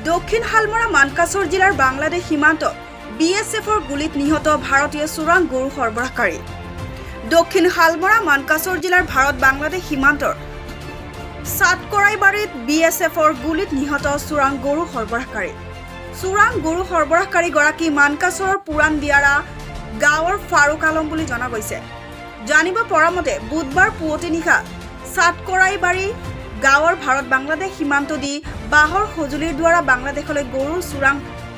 দক্ষিণ হালমৰা মানকাছৰ জিলাৰ বাংলাদেশ সীমান্তত বিএছএফৰ গুলিত নিহত ভাৰতীয় চোৰাং গৰু সৰবৰাহকাৰী। দক্ষিণ হালমৰা মানকাছৰ জিলাৰ ভাৰত বাংলাদেশ সীমান্তৰ সাতকৰাইবাৰীত বিএছএফৰ গুলিত নিহত চোৰাং গৰু সৰবৰাহকাৰী। চোৰাং গৰু সৰবৰাহকাৰীগৰাকী মানকাছৰৰ পুৰাণ দিয়াৰা গাঁৱৰ ফাৰুক আলম বুলি জনা গৈছে। জানিব পৰা মতে বুধবাৰ পুৱতি নিশা সাতকৰাইবাৰী গাঁৱৰ ভাৰত বাংলাদেশ সীমান্ত দি বাহৰ সঁজুলিৰ দ্বাৰা বাংলাদেশলৈ গৰুৰ চোৰাং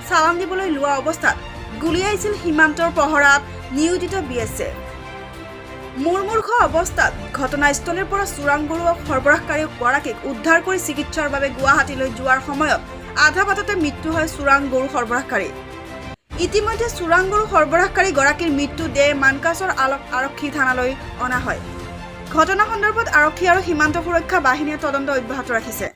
চালান দিবলৈ লোৱা অৱস্থাত গুলিয়াইছিল সীমান্তৰ পহৰাত নিয়োজিত বিএছএফ। মূৰ্মূৰ্ষ অৱস্থাত ঘটনাস্থলীৰ পৰা চোৰাং গৰু সৰবৰাহকাৰীগৰাকীক উদ্ধাৰ কৰি চিকিৎসাৰ বাবে গুৱাহাটীলৈ যোৱাৰ সময়ত আধা বাটতে মৃত্যু হয় চোৰাং গৰু সৰবৰাহকাৰী। ইতিমধ্যে চোৰাং গৰু সৰবৰাহকাৰীগৰাকীৰ মৃত্যু দেহ মানকাছৰ আৰক্ষী থানালৈ অনা হয়। ঘটনা সন্দৰ্ভত আৰক্ষী আৰু সীমান্ত সুৰক্ষা বাহিনীয়ে তদন্ত অব্যাহত ৰাখিছে।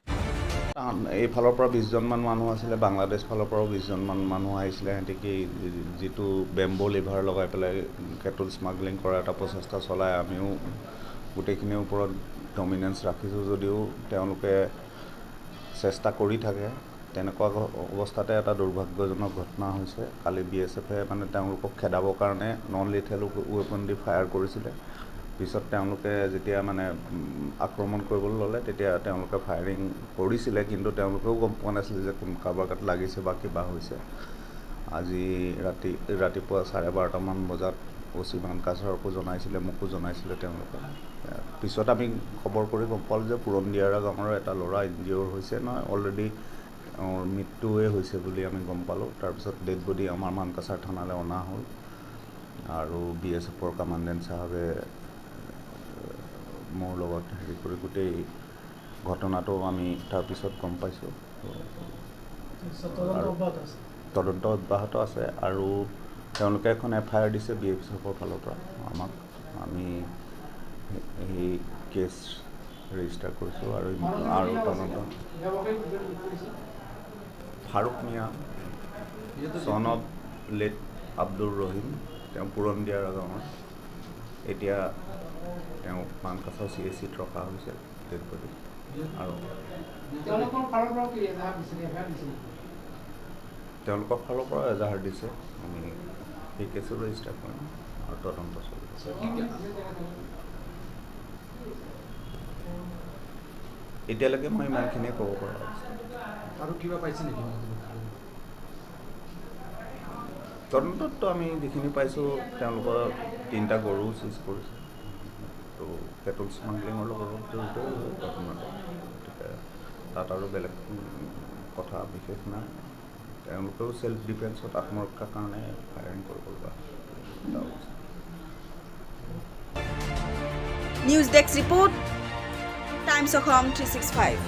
এইফালৰ পৰা 20জনমান মানুহ আছিলে, বাংলাদেশ ফালৰ পৰাও 20জনমান মানুহ আহিছিলে। সিহঁতে কি যিটো বেম্বো লিভাৰ লগাই পেলাই কেটল স্মাগলিং কৰাৰ এটা প্ৰচেষ্টা চলাই আমিও গোটেইখিনিৰ ওপৰত ডমিনেঞ্চ ৰাখিছোঁ যদিও তেওঁলোকে চেষ্টা কৰি থাকে। তেনেকুৱা অৱস্থাতে এটা দুৰ্ভাগ্যজনক ঘটনা হৈছে। কালি বিএছএফে মানে তেওঁলোকক খেদাবৰ কাৰণে নন লিথেল ৱেপন দি ফায়াৰ কৰিছিলে। পিছত তেওঁলোকে যেতিয়া মানে আক্ৰমণ কৰিবলৈ ল'লে তেতিয়া তেওঁলোকে ফায়াৰিং কৰিছিলে, কিন্তু তেওঁলোকেও গম পোৱা নাছিলে যে কাৰোবাৰ গাত লাগিছে বা কিবা হৈছে। আজি ৰাতিপুৱা 12:30মান বজাত OC মানকাছৰকো জনাইছিলে, মোকো জনাইছিলে তেওঁলোকে। পিছত আমি খবৰ কৰি গম পালোঁ যে পুৰণ দিয়াৰা গাঁৱৰ এটা ল'ৰা ইনজিঅ'ৰ হৈছে, নহয় অলৰেডি মৃত্যুৱে হৈছে বুলি আমি গম পালোঁ। তাৰপিছত ডেড বডি আমাৰ মানকাছাৰ থানালৈ অনা হ'ল আৰু বিএছএফৰ কামাণ্ডেণ্ট চাহাবে মোৰ লগত হেৰি কৰি গোটেই ঘটনাটো আমি তাৰপিছত গম পাইছোঁ। তদন্ত অব্যাহত আছে আৰু তেওঁলোকে এখন FIR দিছে বিএছএফৰ ফালৰ পৰা আমাক। আমি এই কেছ ৰেজিষ্টাৰ কৰিছোঁ আৰু তদন্ত ফাৰুক মিয়া চন অফ লেট আব্দুৰ ৰহিম, তেওঁ পুৰণ দিয়াৰা গাঁৱৰ। এতিয়া তেওঁ মানকাছৰ CACত ৰখা হৈছে ডেড বডি। আৰু তেওঁলোকৰ ফালৰ পৰা এজাহাৰ দিছে। আমি সেই কেছো ৰেজিষ্টাৰ কৰিম আৰু তদন্ত চলি আছে। এতিয়ালৈকে মই ইমানখিনিয়ে ক'ব পৰা হৈছে। আৰু কিবা পাইছে নেকি? তদন্তততো আমি যিখিনি পাইছোঁ তেওঁলোকৰ 3টা গৰু চিজ কৰিছে। তো কেটল স্মাগলিঙৰ লগত জড়িত ঘটনাটো, গতিকে তাত আৰু বেলেগ কথা বিশেষ নাই। তেওঁলোকেও চেল্ফ ডিফেন্সত আত্মৰক্ষাৰ কাৰণে ফায়াৰিং কৰিব লগা হৈছে। News desk report, times Assam 365।